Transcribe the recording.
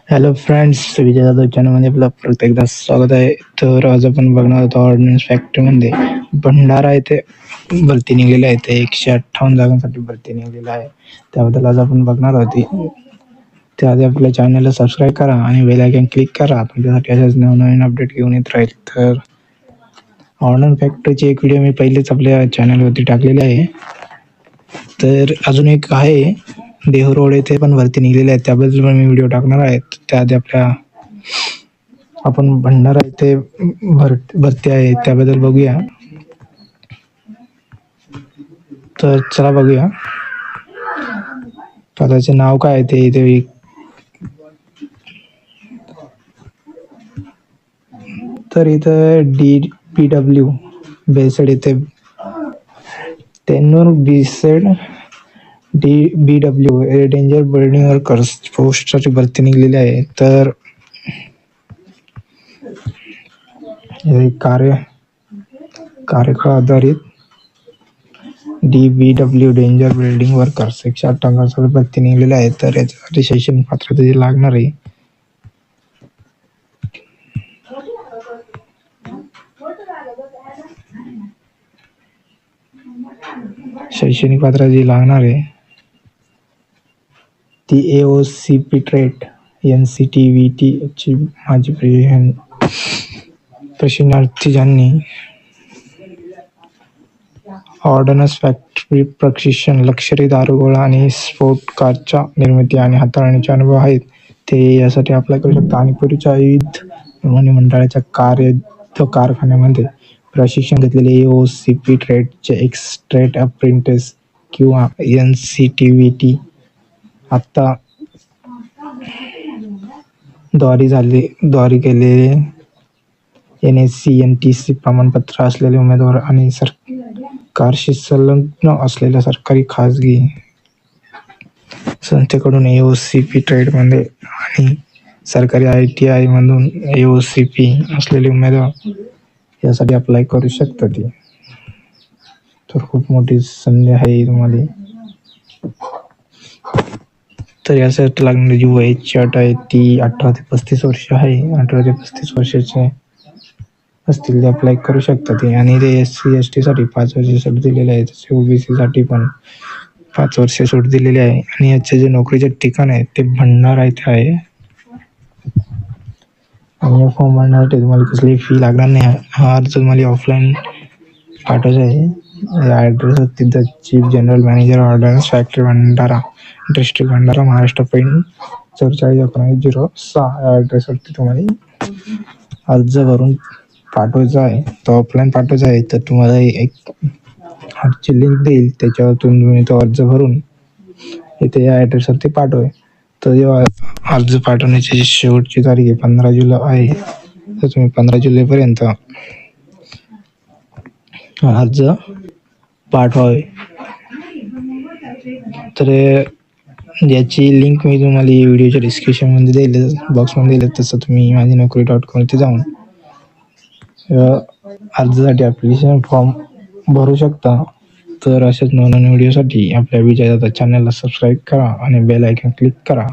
Hello friends, Vijay Jadhav चॅनलमध्ये आपलं परत एकदा स्वागत आहे. तर आज आपण बघणार आहोत ऑर्डिनन्स फॅक्टरीमध्ये भंडारा येथे भरती निघलेली आहे. ते 158 जागांसाठी भरती निघलेली आहे. त्याबद्दल आज आपण बघणार आहोत. त्याआधी आपल्या चॅनलला सबस्क्राईब करा आणि बेल आयकॉन क्लिक करा. तुमच्यासाठी अशाच नवनवीन अपडेट घेऊन येत राहील. तर ऑर्डिनन्स फॅक्टरीची एक व्हिडिओ मी पहिलेच आपल्या चॅनलवरती टाकलेली आहे. तर अजून एक आहे देहू रोड येथे पण भरती निघलेली आहे, त्याबद्दल पण मी व्हिडिओ टाकणार आहे. त्याआधी आपण भंडारा येथे भरती आहे त्याबद्दल बघूया. तर चला बघूया. पदाचे नाव काय ते इथे तर इथं DPW बेसेड इथे तेन्नूर बीसेड DBW डेंजर बिल्डिंग वर्कर्स पोस्टची भरती निघलेली आहे. तर कार्यकाळ आधारित DBW डेंजर बिल्डिंग वर्कर्स 158 भरती निघलेली आहे. तर याच्यासाठी शैक्षणिक पात्रता जी लागणार आहे ती AOCP ट्रेट NCTVT ची माझी प्रशिक्षणार्थी ज्यांनी ऑर्डिनन्स फॅक्टरी प्रशिक्षण, लष्करी दारुगोळा आणि स्फोट कारच्या निर्मिती आणि हाताळणीचे अनुभव आहेत, ते यासाठी अप्लाय करू शकतात. आणि पूर्वीच्या युद्ध विमान मंडळाच्या कारखान्यामध्ये प्रशिक्षण घेतलेले AOCP ट्रेडचे एक्सट्रेट अप्रेंटिस किंवा NCTVT आता द्वारे केलेले NSC/NTC प्रमाणपत्र असलेले उमेदवार आणि सरकारशी संलग्न असलेल्या सरकारी खाजगी संस्थेकडून AOCP ट्रेडमध्ये आणि सरकारी ITI मधून AOCP असलेले उमेदवार यासाठी अप्लाय करू शकतात. तर खूप मोठी संधी आहे तुम्हाला. तर यासाठी लागणारी जी वयाची अट आहे ती 18 ते 35 वर्ष आहे. 18 ते 35 वर्षाचे असतील ते अप्लाय करू शकतात. आणि ते SC/ST साठी 5 वर्ष सूट दिलेले आहे. तसे OBC साठी पण 5 वर्ष सूट दिलेली आहे. आणि याचे जे नोकरीचे ठिकाण आहे ते भंडारा येथे आहे. आणि या फॉर्म भरण्यासाठी तुम्हाला कसलीही फी लागणार नाही. हा अर्ज तुम्हाला ऑफलाईन पाठवायचा आहे. या ॲड्रेसवरती the chief general manager ordnance factory Bhandara, district Bhandara, Maharashtra pin 441906 या ॲड्रेसवरती तुम्हाला अर्ज भरून पाठवायचा आहे. तो ऑफलाईन पाठवायचा आहे. तर तुम्हाला एक आजची लिंक देईल, त्याच्यावरतून तुम्ही तो अर्ज भरून इथे या ॲड्रेसवरती पाठवाय. तर जेव्हा अर्ज पाठवण्याची शेवटची तारीख आहे 15 जुलै आहे. तर तुम्ही 15 जुलैपर्यंत अर्ज पाठवावे. तर याची लिंक मी तुम्हाला व्हिडिओच्या डिस्क्रिप्शनमध्ये देईल, बॉक्समध्ये देईल. तसं तुम्ही माझीनोकरी.com जाऊन अर्जासाठी ॲप्लिकेशन फॉर्म भरू शकता. तर अशाच नवनवीन व्हिडिओसाठी आपल्या विजय जाधव चॅनलला सबस्क्राईब करा आणि बेल आयकॉन क्लिक करा.